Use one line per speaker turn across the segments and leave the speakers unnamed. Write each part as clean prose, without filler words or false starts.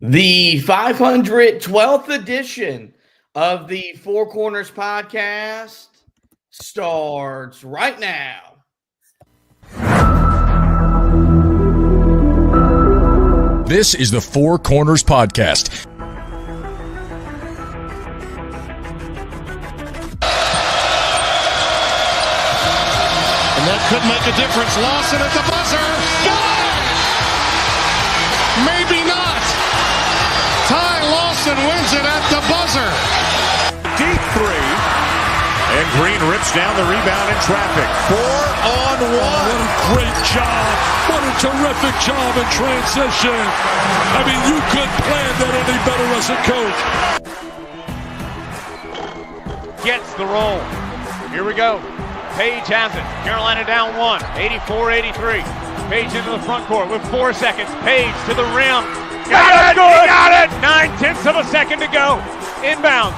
The 512th edition of the Four Corners podcast starts right now.
This is the Four Corners podcast.
And that could make a difference. Lawson at the buzzer. Got it! Maybe not. Ty Lawson wins it at the buzzer.
Deep three. And Green rips down the rebound in traffic. 4-on-1.
What a great job. What a terrific job in transition. I mean, you couldn't plan that any better as a coach.
Gets the roll. Here we go. Page has it. Carolina down one. 84-83. Page into the front court with 4 seconds. Page to the rim. Got it! He got it! 9/10 of a second to go. Inbounds.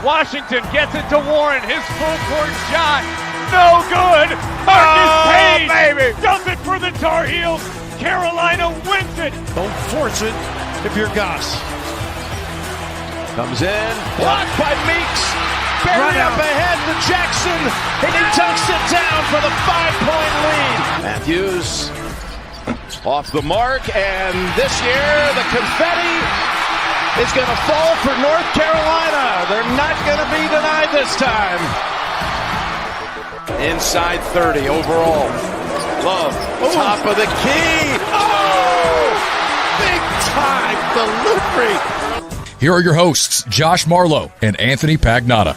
Washington gets it to Warren. His full court shot. No good. Marcus Page baby. Does it for the Tar Heels. Carolina wins it.
Don't force it if you're Goss.
Comes in. Blocked by Meeks. Buried up ahead to Jackson. And he tucks it down for the 5-point lead. Matthews off the mark. And this year, the confetti is going to fall for North Carolina. They're not going to be denied this time. Inside 30 overall. Love, top of the key. Oh! Big time delivery.
Here are your hosts, Josh Marlowe and Anthony Pagnotta.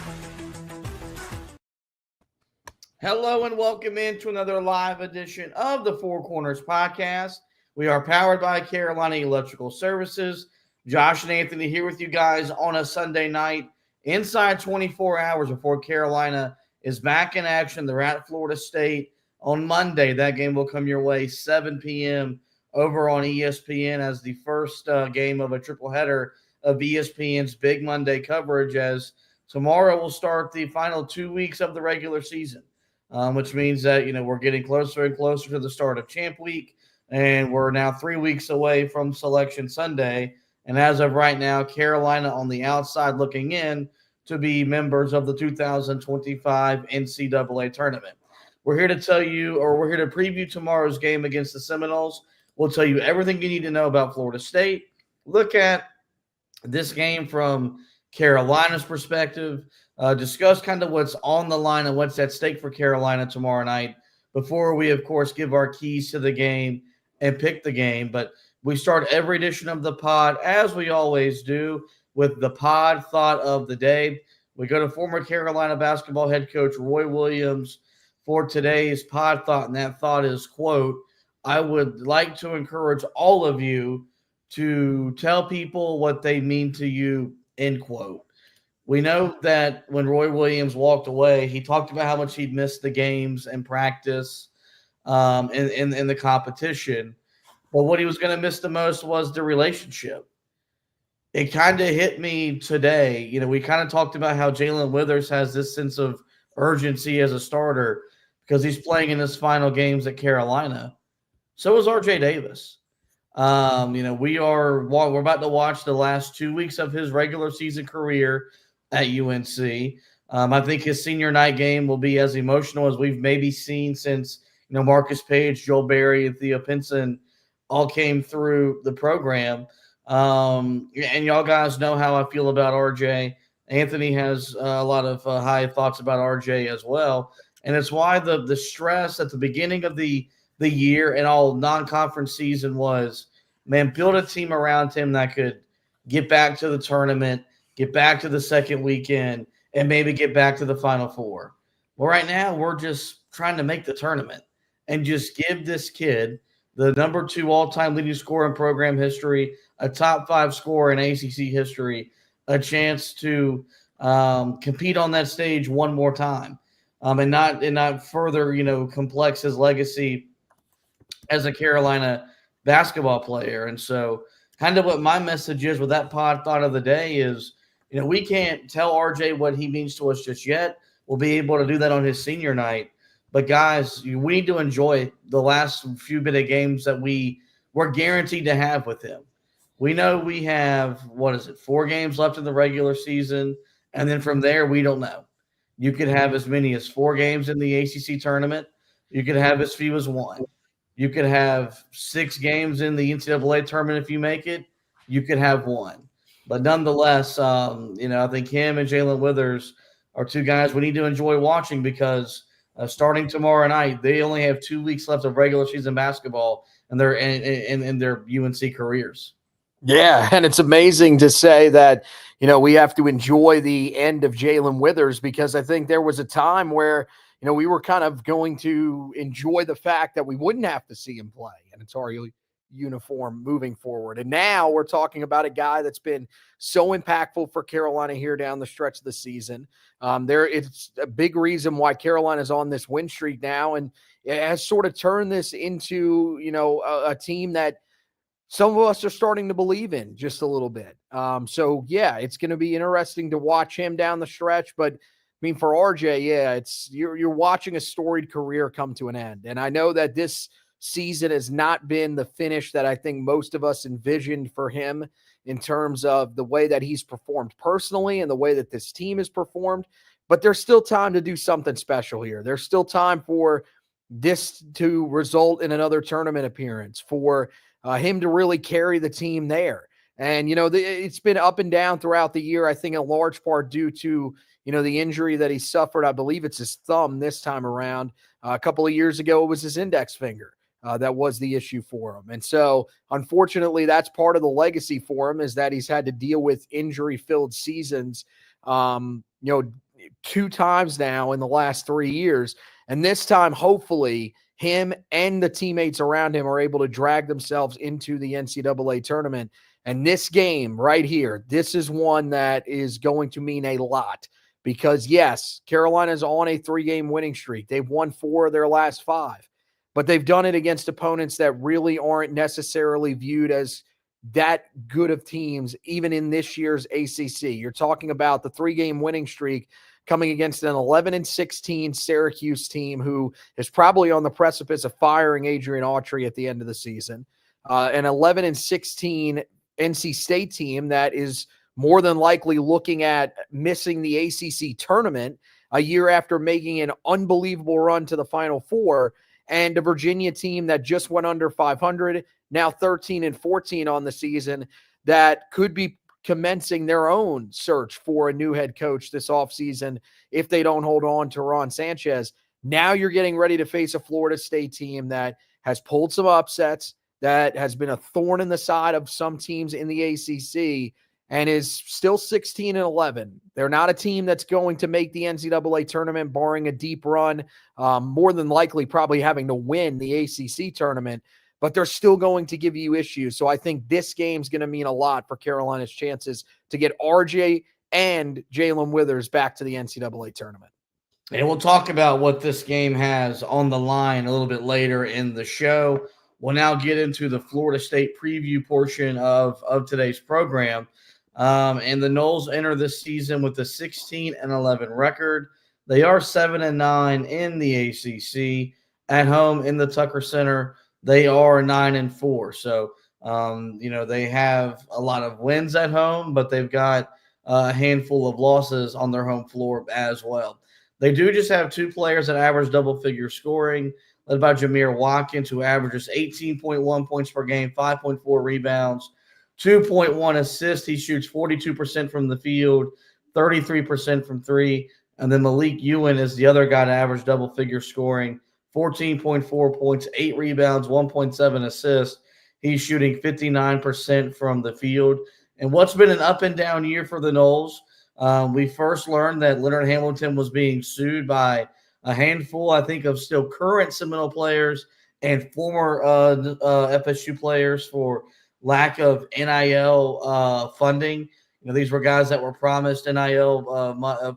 Hello and welcome into another live edition of the Four Corners podcast. We are powered by Carolina Electrical Services. Josh and Anthony here with you guys on a Sunday night, inside 24 hours before Carolina is back in action. They're at Florida State on Monday. That game will come your way 7 p.m. over on ESPN as the first game of a triple header of ESPN's Big Monday coverage, as tomorrow will start the final 2 weeks of the regular season, which means that, we're getting closer and closer to the start of Champ Week, and we're now 3 weeks away from Selection Sunday. And as of right now, Carolina on the outside looking in to be members of the 2025 NCAA tournament. We're here to tell you, or we're here to preview tomorrow's game against the Seminoles. We'll tell you everything you need to know about Florida State. Look at this game from Carolina's perspective, discuss kind of what's on the line and what's at stake for Carolina tomorrow night before we, of course, give our keys to the game and pick the game. But we start every edition of the pod, as we always do, with the pod thought of the day. We go to former Carolina basketball head coach Roy Williams for today's pod thought, and that thought is, quote, "I would like to encourage all of you to tell people what they mean to you," end quote. We know that when Roy Williams walked away, he talked about how much he'd missed the games and practice in the competition. But what he was going to miss the most was the relationship. It kind of hit me today. We kind of talked about how Jalen Withers has this sense of urgency as a starter because he's playing in his final games at Carolina. So is RJ Davis. We're about to watch the last 2 weeks of his regular season career at UNC. I think his senior night game will be as emotional as we've maybe seen since, Marcus Page, Joel Berry, and Theo Pinson all came through the program. And y'all guys know how I feel about RJ. Anthony has a lot of high thoughts about RJ as well. And it's why the stress at the beginning of the year and all non-conference season was, man, build a team around him that could get back to the tournament, get back to the second weekend, and maybe get back to the Final Four. Well, right now we're just trying to make the tournament and just give this kid, the number 2 all-time leading scorer in program history, a top 5 scorer in ACC history, a chance to compete on that stage one more time, and not further, complex his legacy as a Carolina basketball player. And so kind of what my message is with that pod thought of the day is, we can't tell RJ what he means to us just yet. We'll be able to do that on his senior night. But guys, we need to enjoy the last few bit of games that we're guaranteed to have with him. We know we have, 4 games left in the regular season. And then from there, we don't know. You could have as many as 4 games in the ACC tournament. You could have as few as 1. You could have 6 games in the NCAA tournament if you make it. You could have 1. But nonetheless, I think him and Jalen Withers are 2 guys we need to enjoy watching because starting tomorrow night, they only have 2 weeks left of regular season basketball in their UNC careers.
Yeah, and it's amazing to say that, we have to enjoy the end of Jalen Withers because I think there was a time where, we were kind of going to enjoy the fact that we wouldn't have to see him play in a Tar Heel uniform moving forward. And now we're talking about a guy that's been so impactful for Carolina here down the stretch of the season. It's a big reason why Carolina's on this win streak now, and it has sort of turned this into, a team that some of us are starting to believe in just a little bit. So yeah, it's going to be interesting to watch him down the stretch. But I mean, for RJ, yeah, you're watching a storied career come to an end. And I know that this season has not been the finish that I think most of us envisioned for him in terms of the way that he's performed personally and the way that this team has performed. But there's still time to do something special here. There's still time for this to result in another tournament appearance, for him to really carry the team there. And, it's been up and down throughout the year, I think in large part due to, the injury that he suffered. I believe it's his thumb this time around. A couple of years ago, it was his index finger that was the issue for him. And so, unfortunately, that's part of the legacy for him is that he's had to deal with injury-filled seasons, 2 times now in the last 3 years. And this time, hopefully, him and the teammates around him are able to drag themselves into the NCAA tournament. And this game right here, this is one that is going to mean a lot because, yes, Carolina's on a 3-game winning streak. They've won 4 of their last 5, but they've done it against opponents that really aren't necessarily viewed as that good of teams, even in this year's ACC. You're talking about the 3-game winning streak coming against an 11-16 Syracuse team who is probably on the precipice of firing Adrian Autry at the end of the season. An 11-16 NC State team that is more than likely looking at missing the ACC tournament a year after making an unbelievable run to the Final Four, and a Virginia team that just went under 500, now 13-14 on the season, that could be commencing their own search for a new head coach this offseason if they don't hold on to Ron Sanchez. Now you're getting ready to face a Florida State team that has pulled some upsets, that has been a thorn in the side of some teams in the ACC, and is still 16-11. They're not a team that's going to make the NCAA tournament, barring a deep run, more than likely probably having to win the ACC tournament, but they're still going to give you issues. So I think this game's going to mean a lot for Carolina's chances to get RJ and Jalen Withers back to the NCAA tournament.
And we'll talk about what this game has on the line a little bit later in the show. We'll now get into the Florida State preview portion of today's program. And the Noles enter this season with a 16-11 record. They are 7-9 in the ACC. At home in the Tucker Center, they are 9-4. So, they have a lot of wins at home, but they've got a handful of losses on their home floor as well. They do just have 2 players that average double-figure scoring, led by Jameer Watkins, who averages 18.1 points per game, 5.4 rebounds, 2.1 assists. He shoots 42% from the field, 33% from 3. And then Malik Ewan is the other guy to average double-figure scoring, 14.4 points, 8 rebounds, 1.7 assists. He's shooting 59% from the field. And what's been an up-and-down year for the Noles, we first learned that Leonard Hamilton was being sued by a handful, I think, of still current Seminole players and former FSU players for lack of NIL funding. These were guys that were promised NIL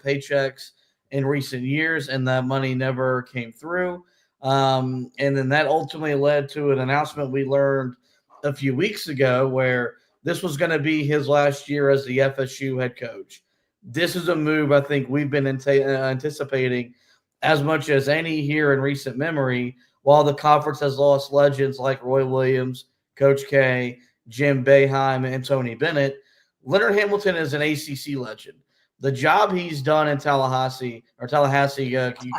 paychecks in recent years, and that money never came through. And then that ultimately led to an announcement we learned a few weeks ago where this was going to be his last year as the FSU head coach. This is a move I think we've been anticipating as much as any here in recent memory, while the conference has lost legends like Roy Williams, Coach K, Jim Boeheim, and Tony Bennett. Leonard Hamilton is an ACC legend. The job he's done in Tallahassee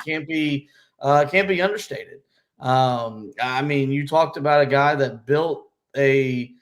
can't be understated. I mean, you talked about a guy that built a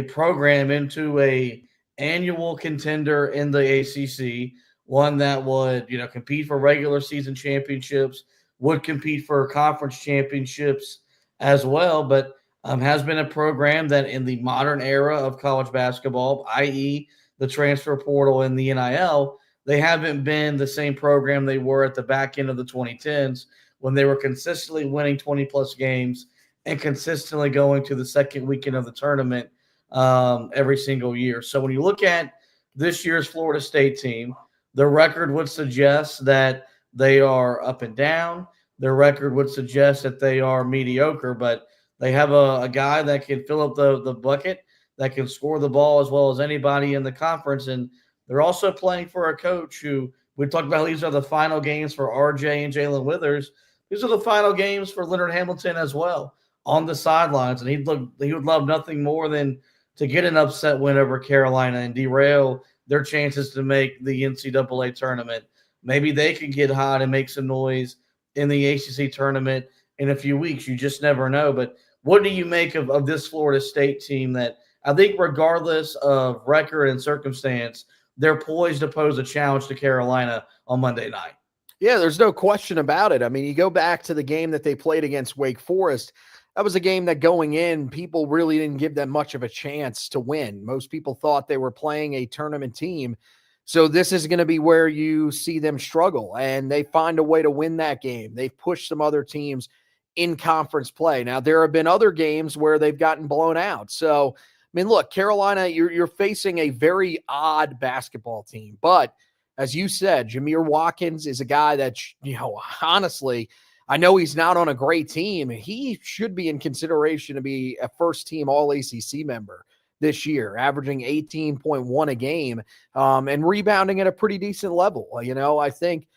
program into a annual contender in the ACC, one that would compete for regular season championships, would compete for conference championships as well, but has been a program that in the modern era of college basketball, i.e. the transfer portal and the NIL, they haven't been the same program they were at the back end of the 2010s when they were consistently winning 20-plus games and consistently going to the second weekend of the tournament every single year. So when you look at this year's Florida State team, the record would suggest that they are up and down. Their record would suggest that they are mediocre, but they have a guy that can fill up the bucket, that can score the ball as well as anybody in the conference. And they're also playing for a coach who we talked about. These are the final games for RJ and Jalen Withers. These are the final games for Leonard Hamilton as well on the sidelines. And he would love nothing more than to get an upset win over Carolina and derail their chances to make the NCAA tournament. Maybe they can get hot and make some noise in the ACC tournament in a few weeks. You just never know. But what do you make of this Florida State team that I think regardless of record and circumstance, they're poised to pose a challenge to Carolina on Monday night?
Yeah, there's no question about it. I mean, you go back to the game that they played against Wake Forest. That was a game that going in, people really didn't give them much of a chance to win. Most people thought they were playing a tournament team. So this is going to be where you see them struggle, and they find a way to win that game. They've pushed some other teams in conference play. Now, there have been other games where they've gotten blown out. So, I mean, look, Carolina, you're facing a very odd basketball team. But as you said, Jamir Watkins is a guy that, honestly, I know he's not on a great team. He should be in consideration to be a first-team All-ACC member this year, averaging 18.1 a game and rebounding at a pretty decent level. I think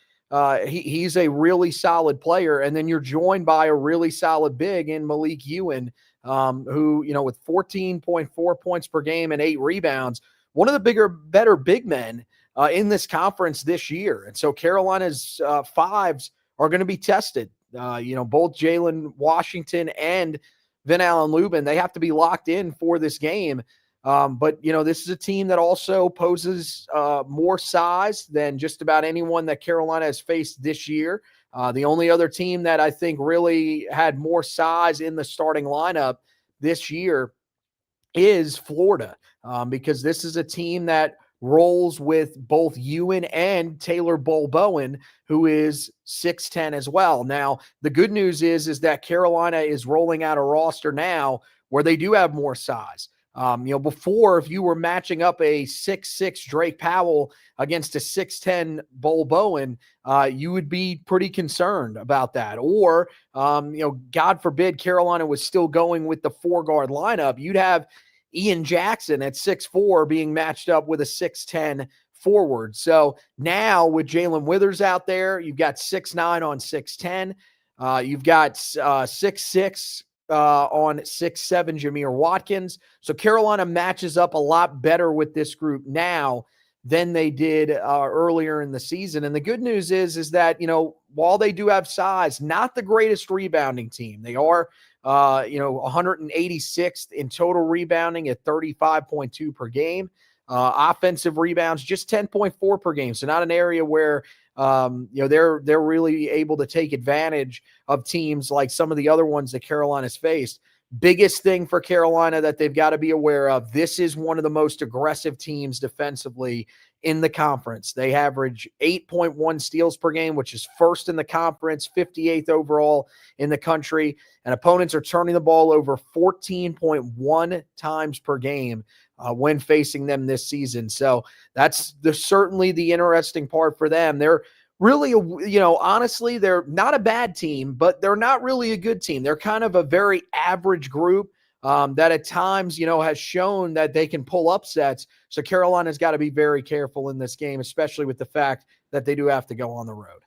he's a really solid player. And then you're joined by a really solid big in Malik Ewan, who, with 14.4 points per game and 8 rebounds, one of the better big men in this conference this year. And so Carolina's fives are going to be tested. Both Jalen Washington and Vin Allen Lubin, they have to be locked in for this game. But this is a team that also poses more size than just about anyone that Carolina has faced this year. The only other team that I think really had more size in the starting lineup this year is Florida, because this is a team that rolls with both Ewan and Taylor Bowen, who is 6'10" as well. Now, the good news is that Carolina is rolling out a roster now where they do have more size. Before, if you were matching up a 6'6" Drake Powell against a 6'10" Bowen, you would be pretty concerned about that. Or, God forbid Carolina was still going with the 4-guard lineup, you'd have Ian Jackson at 6'4" being matched up with a 6'10" forward. So now with Jalen Withers out there, you've got 6'9" on 6'10". You've got 6'6" on 6'7" Jamir Watkins. So Carolina matches up a lot better with this group now than they did earlier in the season. And the good news is that, while they do have size, not the greatest rebounding team. They are 186th in total rebounding at 35.2 per game. Offensive rebounds, just 10.4 per game. So not an area where, they're really able to take advantage of teams like some of the other ones that Carolina's faced. Biggest thing for Carolina that they've got to be aware of, this is one of the most aggressive teams defensively in the conference. They average 8.1 steals per game, which is first in the conference, 58th overall in the country. And opponents are turning the ball over 14.1 times per game when facing them this season. So that's certainly the interesting part for them. They're really, honestly, they're not a bad team, but they're not really a good team. They're kind of a very average group that at times, has shown that they can pull upsets. So Carolina's got to be very careful in this game, especially with the fact that they do have to go on the road.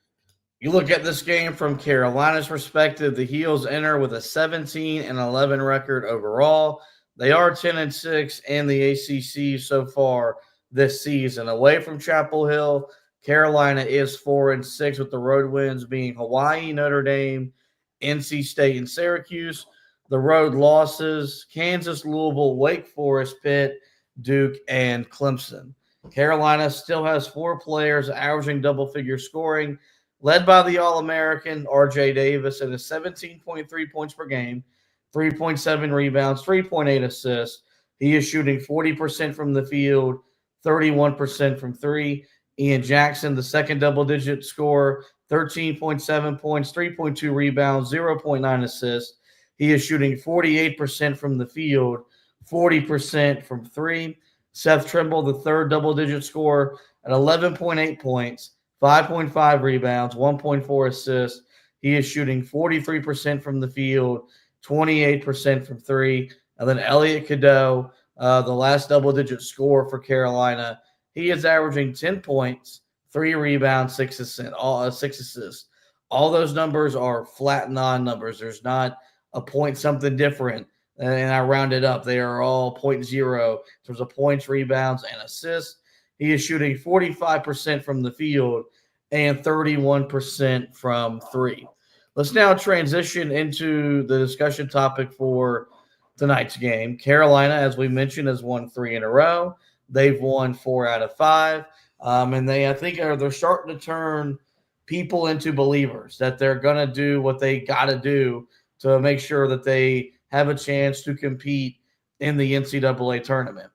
You look at this game from Carolina's perspective, the Heels enter with a 17-11 record overall. They are 10-6 in the ACC so far this season. Away from Chapel Hill, Carolina is 4-6 with the road wins being Hawaii, Notre Dame, NC State, and Syracuse. The road losses, Kansas, Louisville, Wake Forest, Pitt, Duke, and Clemson. Carolina still has 4 players averaging double-figure scoring, led by the All-American R.J. Davis at a 17.3 points per game, 3.7 rebounds, 3.8 assists. He is shooting 40% from the field, 31% from three. Ian Jackson, the second double-digit scorer, 13.7 points, 3.2 rebounds, 0.9 assists. He is shooting 48% from the field, 40% from three. Seth Trimble, the third double-digit scorer, at 11.8 points, 5.5 rebounds, 1.4 assists. He is shooting 43% from the field, 28% from three. And then Elliot Cadeau, the last double-digit scorer for Carolina, he is averaging 10 points, 3 rebounds, 6 assists. All those numbers are flat non-numbers. There's not a point something different, and I rounded up. They are all 0.0 in terms of points, rebounds, and assists. He is shooting 45% from the field and 31% from three. Let's now transition into the discussion topic for tonight's game. Carolina, as we mentioned, has won 3 in a row. They've won 4 out of 5. And they're starting to turn people into believers that they're going to do what they got to do to make sure that they have a chance to compete in the NCAA tournament.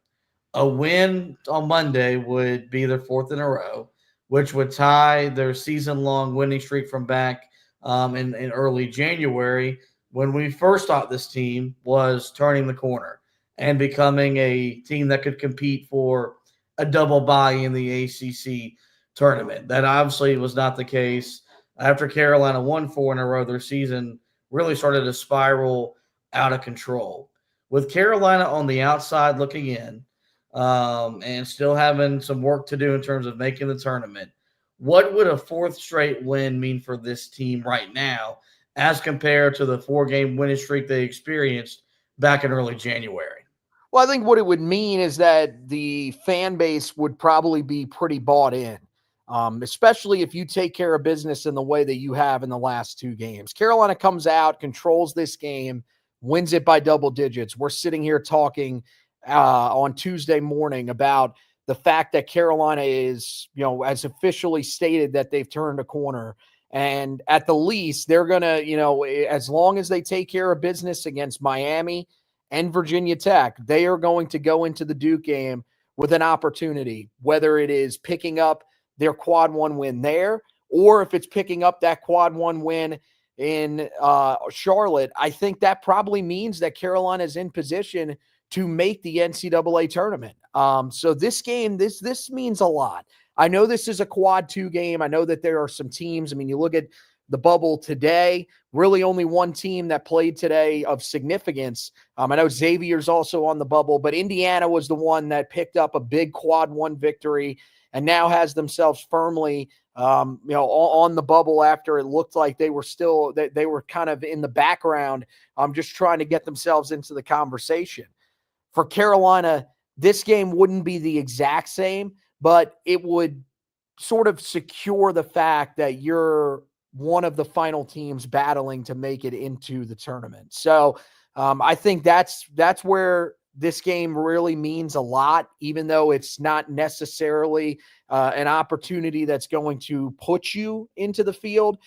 A win on Monday would be their 4th in a row, which would tie their season-long winning streak from back in early January, when we first thought this team was turning the corner and becoming a team that could compete for a double bye in the ACC tournament. That obviously was not the case. After Carolina won 4 in a row, their season really started to spiral out of control. With Carolina on the outside looking in, and still having some work to do in terms of making the tournament, what would a 4th straight win mean for this team right now as compared to the 4-game winning streak they experienced back in early January?
Well, I think what it would mean is that the fan base would probably be pretty bought in, especially if you take care of business in the way that you have in the last 2 games. Carolina comes out, controls this game, wins it by double digits. We're sitting here talking on Tuesday morning about the fact that Carolina is, has officially stated that they've turned a corner. And at the least, they're going to, as long as they take care of business against Miami and Virginia Tech, they are going to go into the Duke game with an opportunity, whether it is picking up their quad 1 win there, or if it's picking up that quad 1 win in Charlotte. I think that probably means that Carolina is in position to make the NCAA tournament. So this game, this means a lot. I know this is a quad 2 game. I know that there are some teams. I mean, you look at the bubble today, really only one team that played today of significance. I know Xavier's also on the bubble, but Indiana was the one that picked up a big quad 1 victory and now has themselves firmly on the bubble after it looked like they were kind of in the background, just trying to get themselves into the conversation. For Carolina, this game wouldn't be the exact same, but it would sort of secure the fact that you're one of the final teams battling to make it into the tournament. So I think that's where this game really means a lot, even though it's not necessarily an opportunity that's going to put you into the field.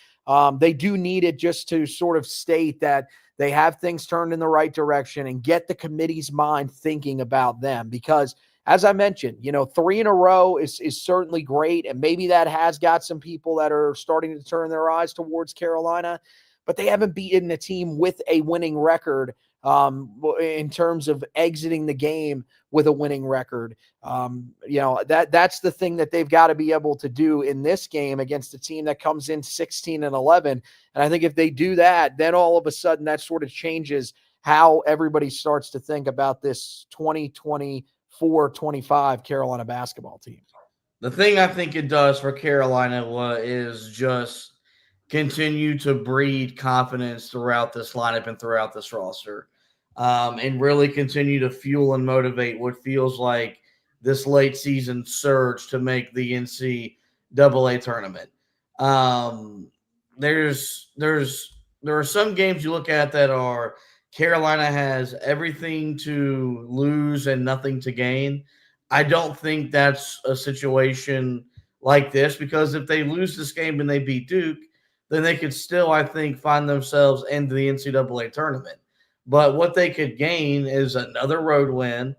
They do need it just to sort of state that they have things turned in the right direction and get the committee's mind thinking about them. Because as I mentioned, 3 in a row is certainly great. And maybe that has got some people that are starting to turn their eyes towards Carolina, but they haven't beaten a team with a winning record in terms of exiting the game with a winning record. That's the thing that they've got to be able to do in this game against a team that comes in 16-11. And I think if they do that, then all of a sudden that sort of changes how everybody starts to think about this 2024-25 Carolina basketball team.
The thing I think it does for Carolina is just continue to breed confidence throughout this lineup and throughout this roster. and really continue to fuel and motivate what feels like this late season surge to make the NCAA tournament. There are some games you look at that are Carolina has everything to lose and nothing to gain. I don't think that's a situation like this, because if they lose this game and they beat Duke, then they could still, I think, find themselves in the NCAA tournament. But what they could gain is another road win.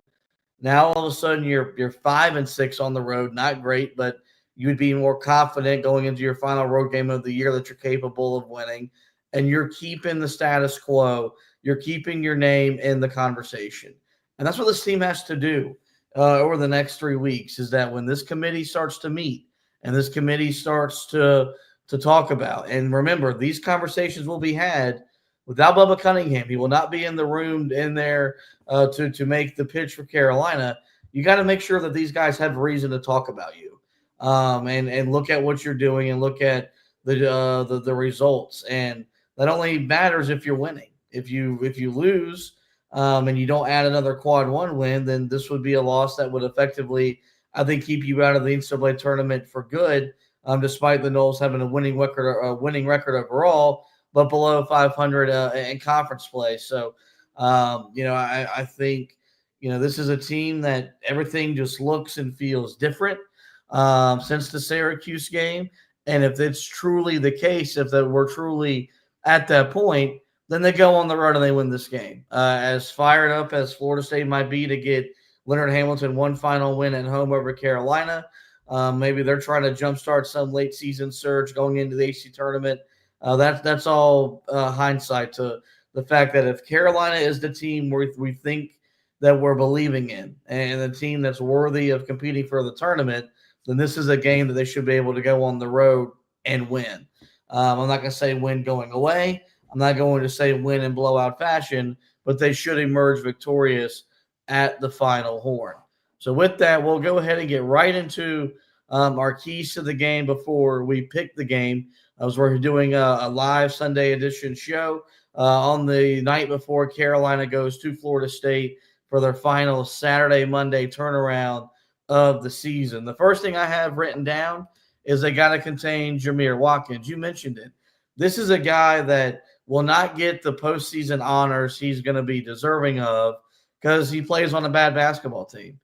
Now all of a sudden you're 5-6 on the road, not great, but you would be more confident going into your final road game of the year that you're capable of winning, and you're keeping the status quo. You're keeping your name in the conversation, and that's what this team has to do over the next 3 weeks. Is that when this committee starts to meet and this committee starts to talk about, and remember, these conversations will be had without Bubba Cunningham. He will not be in the room in there to make the pitch for Carolina. You got to make sure that these guys have reason to talk about you, and look at what you're doing and look at the results. And that only matters if you're winning. If you lose and you don't add another quad one win, then this would be a loss that would effectively, I think, keep you out of the NCAA tournament for good. Despite the Noles having a winning record overall, but below 500 in conference play. So, I think, this is a team that everything just looks and feels different since the Syracuse game. And if it's truly the case, if that we're truly at that point, then they go on the road and they win this game. As fired up as Florida State might be to get Leonard Hamilton one final win at home over Carolina, maybe they're trying to jumpstart some late season surge going into the AC tournament. That's all hindsight to the fact that if Carolina is the team we think that we're believing in and the team that's worthy of competing for the tournament, then this is a game that they should be able to go on the road and win. I'm not going to say win going away. I'm not going to say win in blowout fashion, but they should emerge victorious at the Final Horn. So with that, we'll go ahead and get right into our keys to the game before we pick the game. We're doing a live Sunday edition show on the night before Carolina goes to Florida State for their final Saturday, Monday turnaround of the season. The first thing I have written down is they got to contain Jamir Watkins. You mentioned it. This is a guy that will not get the postseason honors he's going to be deserving of because he plays on a bad basketball team,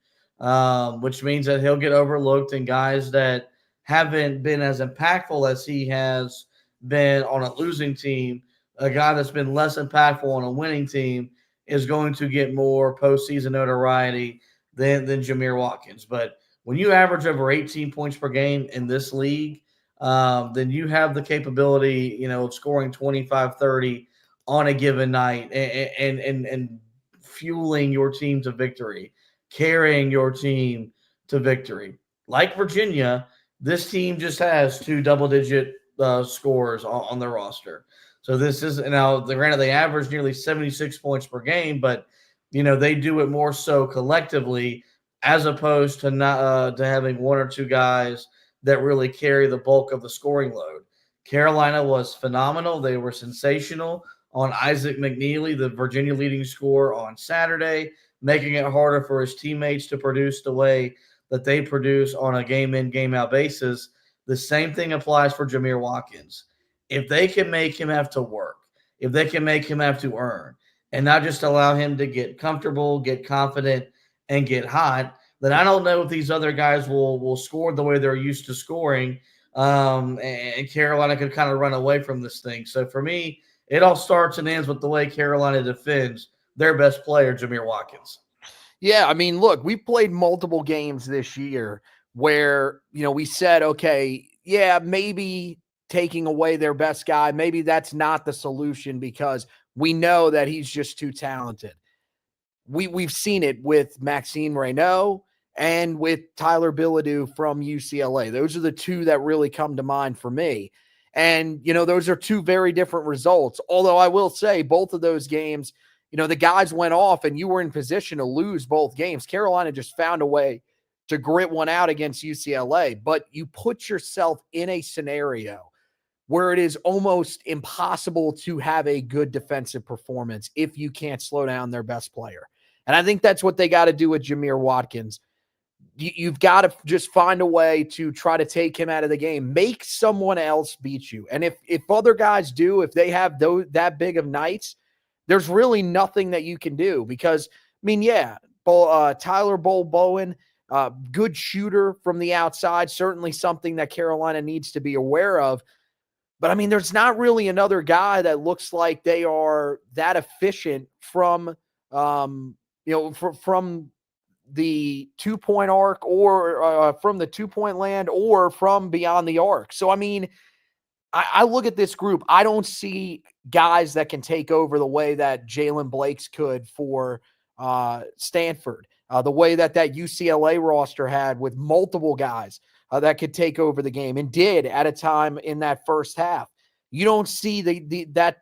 which means that he'll get overlooked, and guys that haven't been as impactful as he has been on a losing team, a guy that's been less impactful on a winning team, is going to get more postseason notoriety than Jamir Watkins. But when you average over 18 points per game in this league, then you have the capability, of scoring 25, 30 on a given night and fueling your team to victory, carrying your team to victory. Like Virginia, this team just has 2 double-digit scores on their roster. So this is, now, granted, they average nearly 76 points per game, but, they do it more so collectively as opposed to not to having 1 or 2 guys that really carry the bulk of the scoring load. Carolina was phenomenal. They were sensational on Isaac McNeely, the Virginia leading scorer, on Saturday, making it harder for his teammates to produce the way that they produce on a game-in, game-out basis. The same thing applies for Jamir Watkins. If they can make him have to work, if they can make him have to earn, and not just allow him to get comfortable, get confident, and get hot, then I don't know if these other guys will score the way they're used to scoring, and Carolina could kind of run away from this thing. So for me, it all starts and ends with the way Carolina defends their best player, Jamir Watkins.
Yeah, I mean, look, we've played multiple games this year where, we said, okay, yeah, maybe taking away their best guy, maybe that's not the solution because we know that he's just too talented. We've seen it with Maxime Reynaud and with Tyler Bilodeau from UCLA. Those are the 2 that really come to mind for me. And, those are 2 very different results. Although I will say both of those games, the guys went off and you were in position to lose both games. Carolina just found a way to grit one out against UCLA. But you put yourself in a scenario where it is almost impossible to have a good defensive performance if you can't slow down their best player. And I think that's what they got to do with Jamir Watkins. You've got to just find a way to try to take him out of the game. Make someone else beat you. And if other guys do, if they have that big of nights, there's really nothing that you can do because, Tyler Bowen, good shooter from the outside, certainly something that Carolina needs to be aware of. But, there's not really another guy that looks like they are that efficient from, from the 2-point arc or from the 2-point land or from beyond the arc. So, I look at this group. I don't see guys that can take over the way that Jalen Blakes could for Stanford, the way that UCLA roster had with multiple guys that could take over the game and did at a time in that first half. You don't see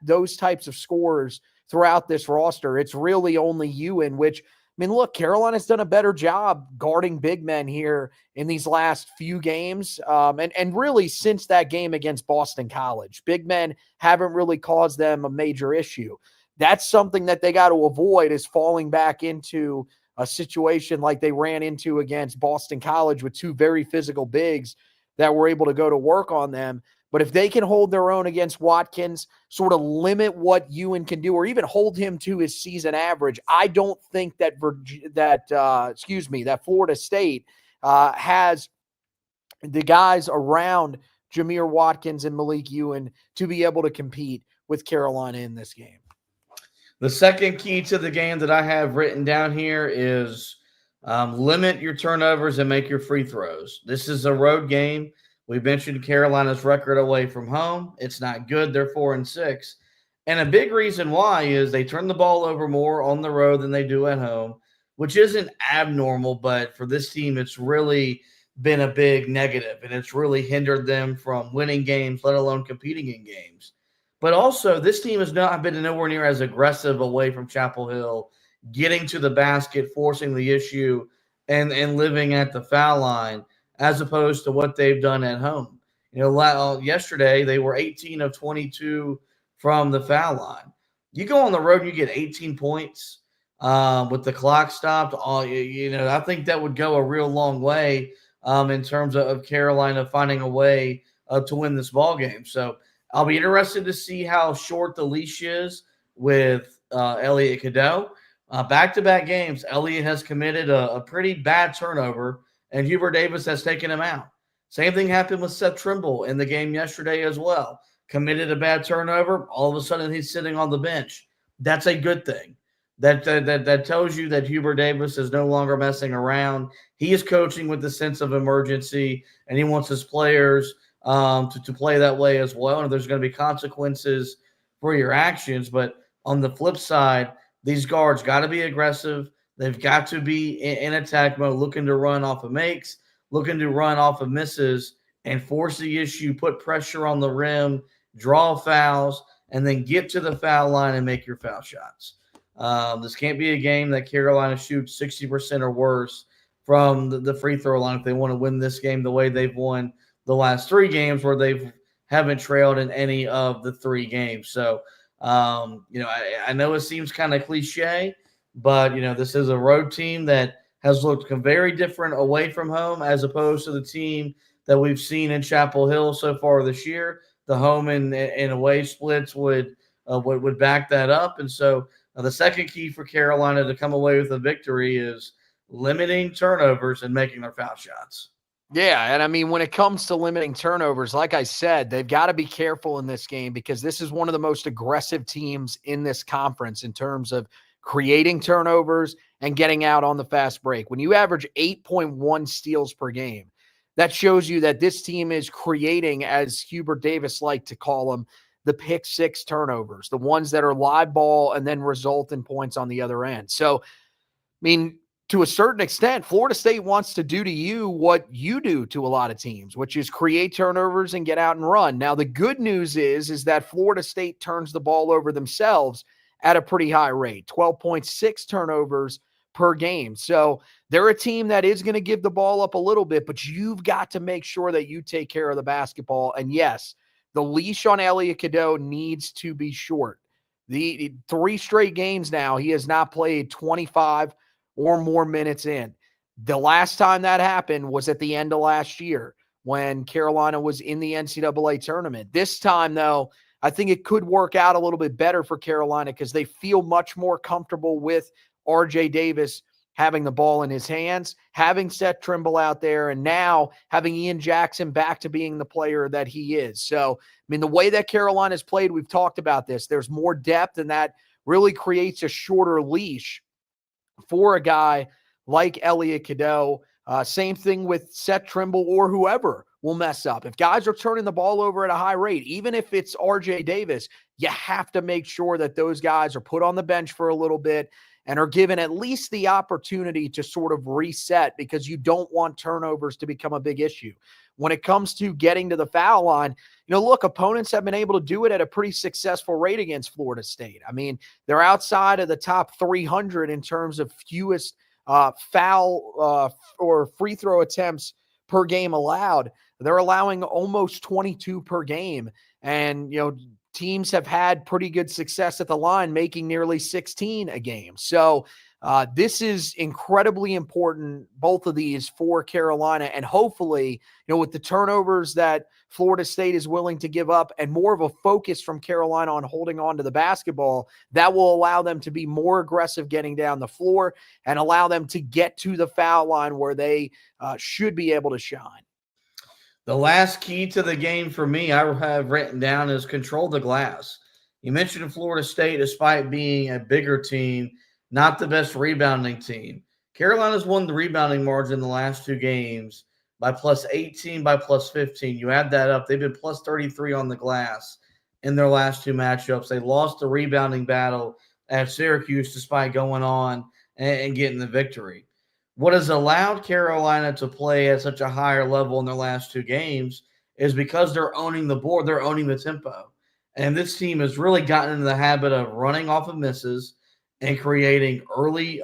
those types of scores throughout this roster. It's really only Ewan, which, look, Carolina's done a better job guarding big men here in these last few games. And really since that game against Boston College, big men haven't really caused them a major issue. That's something that they got to avoid, is falling back into a situation like they ran into against Boston College with two very physical bigs that were able to go to work on them. But if they can hold their own against Watkins, sort of limit what Ewan can do, or even hold him to his season average, I don't think that Florida State has the guys around Jamir Watkins and Malik Ewan to be able to compete with Carolina in this game.
The second key to the game that I have written down here is limit your turnovers and make your free throws. This is a road game. We mentioned Carolina's record away from home. It's not good. They're 4-6. And a big reason why is they turn the ball over more on the road than they do at home, which isn't abnormal, but for this team, it's really been a big negative, and it's really hindered them from winning games, let alone competing in games. But also, this team has not been nowhere near as aggressive away from Chapel Hill, getting to the basket, forcing the issue, and living at the foul line, as opposed to what they've done at home. Yesterday, they were 18 of 22 from the foul line. You go on the road and you get 18 points with the clock stopped. I think that would go a real long way in terms of Carolina finding a way to win this ball game. So I'll be interested to see how short the leash is with Elliot Cadeau. Back-to-back games, Elliot has committed a pretty bad turnover, and Hubert Davis has taken him out. Same thing happened with Seth Trimble in the game yesterday as well. Committed a bad turnover. All of a sudden, he's sitting on the bench. That's a good thing. That tells you that Hubert Davis is no longer messing around. He is coaching with the sense of emergency, and he wants his players to play that way as well. And there's going to be consequences for your actions. But on the flip side, these guards got to be aggressive. They've got to be in attack mode, looking to run off of makes, looking to run off of misses, and force the issue, put pressure on the rim, draw fouls, and then get to the foul line and make your foul shots. This can't be a game that Carolina shoots 60% or worse from the free throw line if they want to win this game the way they've won the last three games, where they haven't trailed in any of the three games. So, I know it seems kind of cliche, but, this is a road team that has looked very different away from home as opposed to the team that we've seen in Chapel Hill so far this year. The home and away splits would back that up. And so the second key for Carolina to come away with a victory is limiting turnovers and making their foul shots.
Yeah, and when it comes to limiting turnovers, like I said, they've got to be careful in this game because this is one of the most aggressive teams in this conference in terms of creating turnovers and getting out on the fast break. When you average 8.1 steals per game, that shows you that this team is creating, as Hubert Davis liked to call them, the pick six turnovers, the ones that are live ball and then result in points on the other end. So, to a certain extent, Florida State wants to do to you what you do to a lot of teams, which is create turnovers and get out and run. Now, the good news is that Florida State turns the ball over themselves at a pretty high rate, 12.6 turnovers per game. So they're a team that is going to give the ball up a little bit, but you've got to make sure that you take care of the basketball. And yes, the leash on Elliot Cadeau needs to be short. The 3 straight games now, he has not played 25 or more minutes in. The last time that happened was at the end of last year when Carolina was in the NCAA tournament. This time, though, I think it could work out a little bit better for Carolina because they feel much more comfortable with RJ Davis having the ball in his hands, having Seth Trimble out there, and now having Ian Jackson back to being the player that he is. So, I mean, the way that Carolina's played, we've talked about this. There's more depth, and that really creates a shorter leash for a guy like Elliot Cadeau. Same thing with Seth Trimble or whoever will mess up. If guys are turning the ball over at a high rate, even if it's RJ Davis, you have to make sure that those guys are put on the bench for a little bit and are given at least the opportunity to sort of reset, because you don't want turnovers to become a big issue. When it comes to getting to the foul line, look, opponents have been able to do it at a pretty successful rate against Florida State. I mean, they're outside of the top 300 in terms of fewest foul or free throw attempts per game allowed. They're allowing almost 22 per game. And, teams have had pretty good success at the line, making nearly 16 a game. So this is incredibly important, both of these, for Carolina. And hopefully, with the turnovers that Florida State is willing to give up and more of a focus from Carolina on holding on to the basketball, that will allow them to be more aggressive getting down the floor and allow them to get to the foul line where they should be able to shine.
The last key to the game for me, I have written down, is control the glass. You mentioned Florida State, despite being a bigger team, not the best rebounding team. Carolina's won the rebounding margin in the last 2 games by plus 18, by plus 15. You add that up, they've been plus 33 on the glass in their last 2 matchups. They lost the rebounding battle at Syracuse despite going on and getting the victory. What has allowed Carolina to play at such a higher level in their last 2 games is because they're owning the board, they're owning the tempo. And this team has really gotten into the habit of running off of misses and creating early,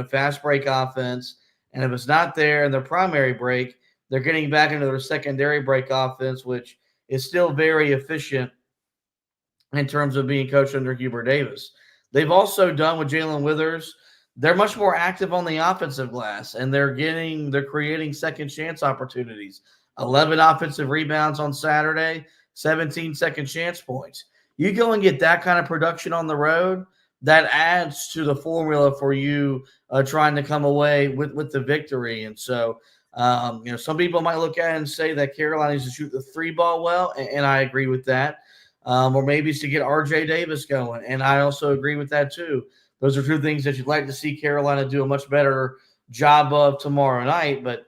fast break offense. And if it's not there in their primary break, they're getting back into their secondary break offense, which is still very efficient in terms of being coached under Hubert Davis. They've also done with Jalen Withers. They're much more active on the offensive glass, and they're creating second chance opportunities. 11 offensive rebounds on Saturday, 17 second chance points. You go and get that kind of production on the road, that adds to the formula for you trying to come away with the victory. And so, some people might look at it and say that Carolina needs to shoot the 3 ball well, and I agree with that. Or maybe it's to get RJ Davis going, and I also agree with that too. Those are 2 things that you'd like to see Carolina do a much better job of tomorrow night. But,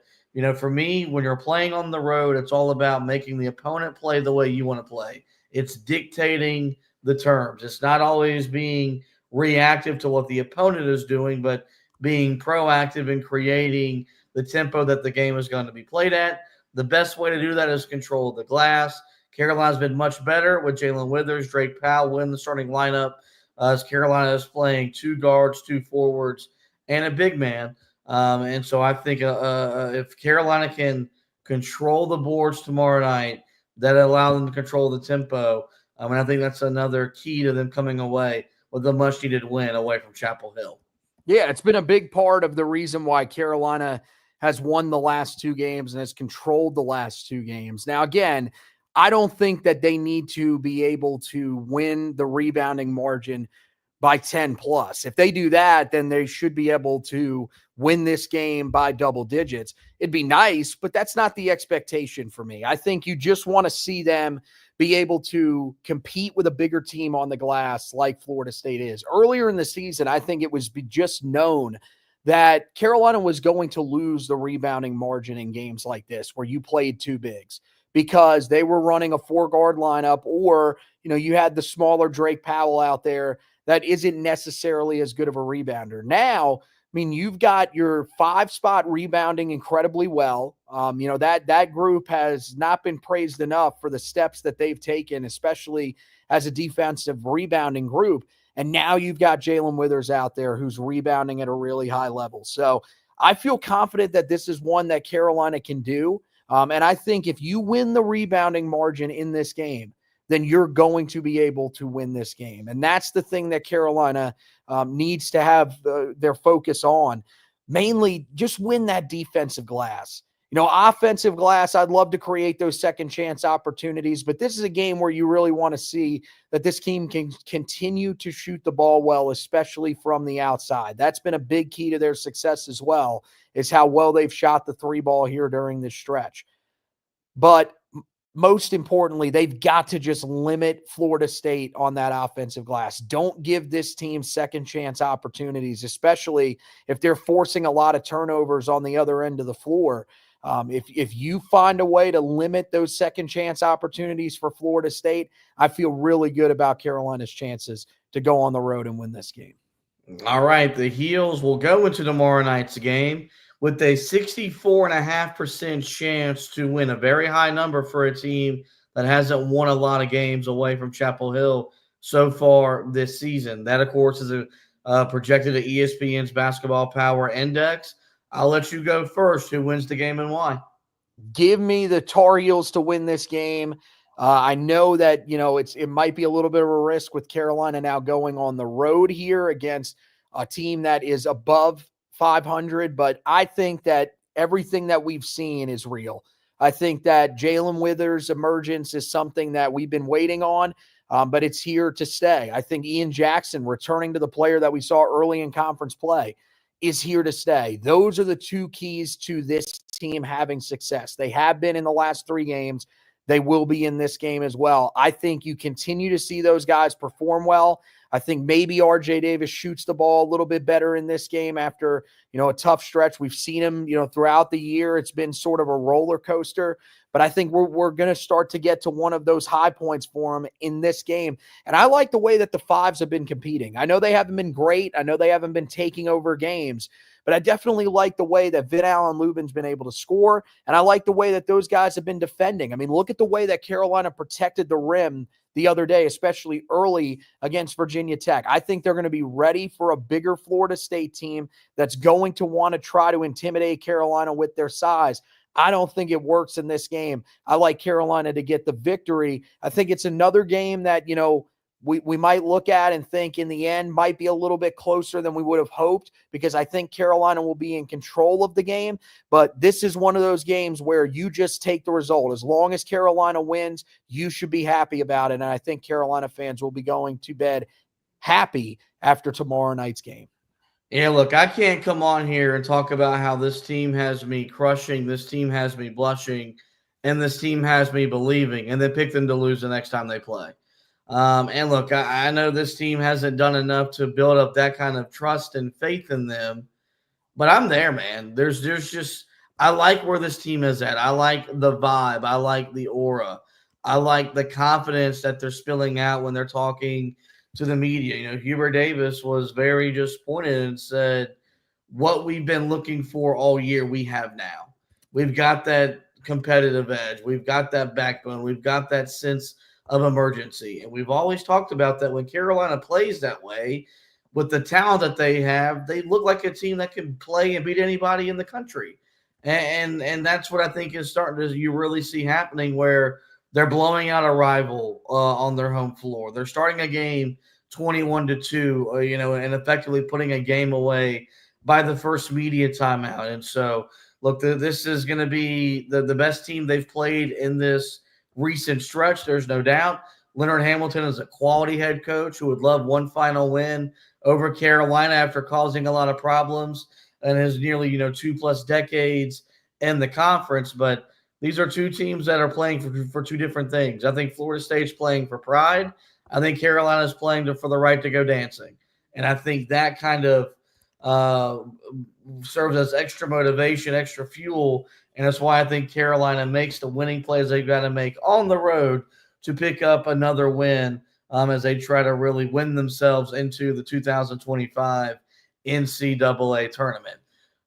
for me, when you're playing on the road, it's all about making the opponent play the way you want to play. It's dictating the terms. It's not always being reactive to what the opponent is doing, but being proactive in creating the tempo that the game is going to be played at. The best way to do that is control the glass. Carolina's been much better with Jalen Withers, Drake Powell in the starting lineup. As Carolina is playing 2 guards, 2 forwards, and a big man. And so I think if Carolina can control the boards tomorrow night, that allow them to control the tempo. I think that's another key to them coming away with a much-needed win away from Chapel Hill.
Yeah, it's been a big part of the reason why Carolina has won the last 2 games and has controlled the last 2 games. Now, again, I don't think that they need to be able to win the rebounding margin by 10 plus. If they do that, then they should be able to win this game by double digits. It'd be nice, but that's not the expectation for me. I think you just want to see them be able to compete with a bigger team on the glass like Florida State is. Earlier in the season, I think it was just known that Carolina was going to lose the rebounding margin in games like this where you played 2 bigs, because they were running a 4-guard lineup, or, you had the smaller Drake Powell out there that isn't necessarily as good of a rebounder. Now, you've got your 5-spot rebounding incredibly well. That group has not been praised enough for the steps that they've taken, especially as a defensive rebounding group. And now you've got Jalen Withers out there who's rebounding at a really high level. So I feel confident that this is one that Carolina can do. And I think if you win the rebounding margin in this game, then you're going to be able to win this game. And that's the thing that Carolina needs to have their focus on. Mainly just win that defensive glass. Offensive glass, I'd love to create those second chance opportunities, but this is a game where you really want to see that this team can continue to shoot the ball well, especially from the outside. That's been a big key to their success as well, is how well they've shot the three ball here during this stretch. But most importantly, they've got to just limit Florida State on that offensive glass. Don't give this team second chance opportunities, especially if they're forcing a lot of turnovers on the other end of the floor. If you find a way to limit those second chance opportunities for Florida State, I feel really good about Carolina's chances to go on the road and win this game.
All right, the Heels will go into tomorrow night's game with a 64.5% chance to win, a very high number for a team that hasn't won a lot of games away from Chapel Hill so far this season. That, of course, is projected at ESPN's Basketball Power Index. I'll let you go first. Who wins the game and why?
Give me the Tar Heels to win this game. I know that, it might be a little bit of a risk with Carolina now going on the road here against a team that is above 500, but I think that everything that we've seen is real. I think that Jalen Withers' emergence is something that we've been waiting on, but it's here to stay. I think Ian Jackson, returning to the player that we saw early in conference play, is here to stay. Those are the two keys to this team having success. They have been in the last 3 games. They will be in this game as well. I think you continue to see those guys perform well. I think maybe RJ Davis shoots the ball a little bit better in this game after, a tough stretch. We've seen him, throughout the year. It's been sort of a roller coaster, but I think we're going to start to get to one of those high points for him in this game. And I like the way that the Fives have been competing. I know they haven't been great. I know they haven't been taking over games, but I definitely like the way that Vidal and Lubin's been able to score. And I like the way that those guys have been defending. I mean, look at the way that Carolina protected the rim the other day, especially early against Virginia Tech. I think they're going to be ready for a bigger Florida State team that's going to want to try to intimidate Carolina with their size. I don't think it works in this game. I like Carolina to get the victory. I think it's another game that, we might look at and think in the end might be a little bit closer than we would have hoped, because I think Carolina will be in control of the game. But this is one of those games where you just take the result. As long as Carolina wins, you should be happy about it. And I think Carolina fans will be going to bed happy after tomorrow night's game.
Yeah, look, I can't come on here and talk about how this team has me crushing, this team has me blushing, and this team has me believing, and then pick them to lose the next time they play. And look, I know this team hasn't done enough to build up that kind of trust and faith in them, but I'm there, man. There's just – I like where this team is at. I like the vibe. I like the aura. I like the confidence that they're spilling out when they're talking to the media. Hubert Davis was very just pointed and said, what we've been looking for all year, we have now. We've got that competitive edge. We've got that backbone. We've got that sense of emergency. And we've always talked about that when Carolina plays that way, with the talent that they have, they look like a team that can play and beat anybody in the country. And that's what I think is starting to you really see happening, where they're blowing out a rival on their home floor. They're starting a game 21-2, and effectively putting a game away by the first media timeout. And so, look, this is going to be the best team they've played in this recent stretch. There's no doubt. Leonard Hamilton is a quality head coach who would love one final win over Carolina after causing a lot of problems in his nearly 2+ decades in the conference. But these are two teams that are playing for two different things. I think Florida State's playing for pride. I think Carolina's playing for the right to go dancing. And I think that kind of serves as extra motivation, extra fuel. And that's why I think Carolina makes the winning plays they've got to make on the road to pick up another win as they try to really win themselves into the 2025 NCAA tournament.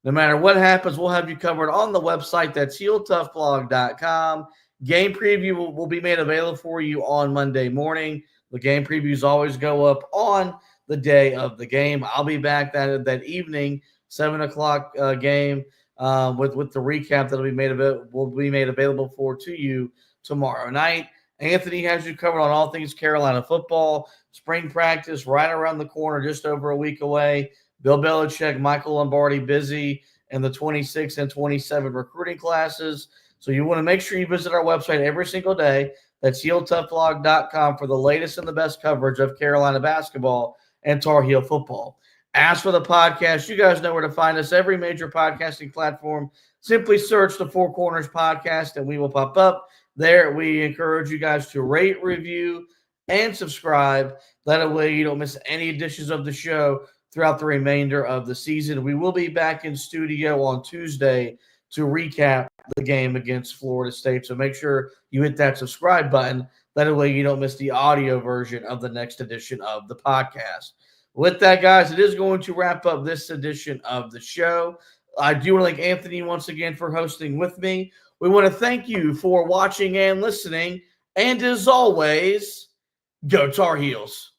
No matter what happens, we'll have you covered on the website. That's HeelToughBlog.com. Game preview will be made available for you on Monday morning. The game previews always go up on the day of the game. I'll be back that evening, 7 o'clock game. with the recap that'll be made available to you tomorrow night. Anthony has you covered on all things Carolina football. Spring practice right around the corner, just over a week away. Bill Belichick, Michael Lombardi busy in the 26 and 27 recruiting classes. So you want to make sure you visit our website every single day. That's HeelToughBlog.com for the latest and the best coverage of Carolina basketball and Tar Heel football. As for the podcast, you guys know where to find us. Every major podcasting platform. Simply search the Four Corners Podcast and we will pop up. There, we encourage you guys to rate, review, and subscribe. That way you don't miss any editions of the show throughout the remainder of the season. We will be back in studio on Tuesday to recap the game against Florida State. So make sure you hit that subscribe button. That way you don't miss the audio version of the next edition of the podcast. With that, guys, it is going to wrap up this edition of the show. I do want to thank Anthony once again for hosting with me. We want to thank you for watching and listening. And as always, go Tar Heels.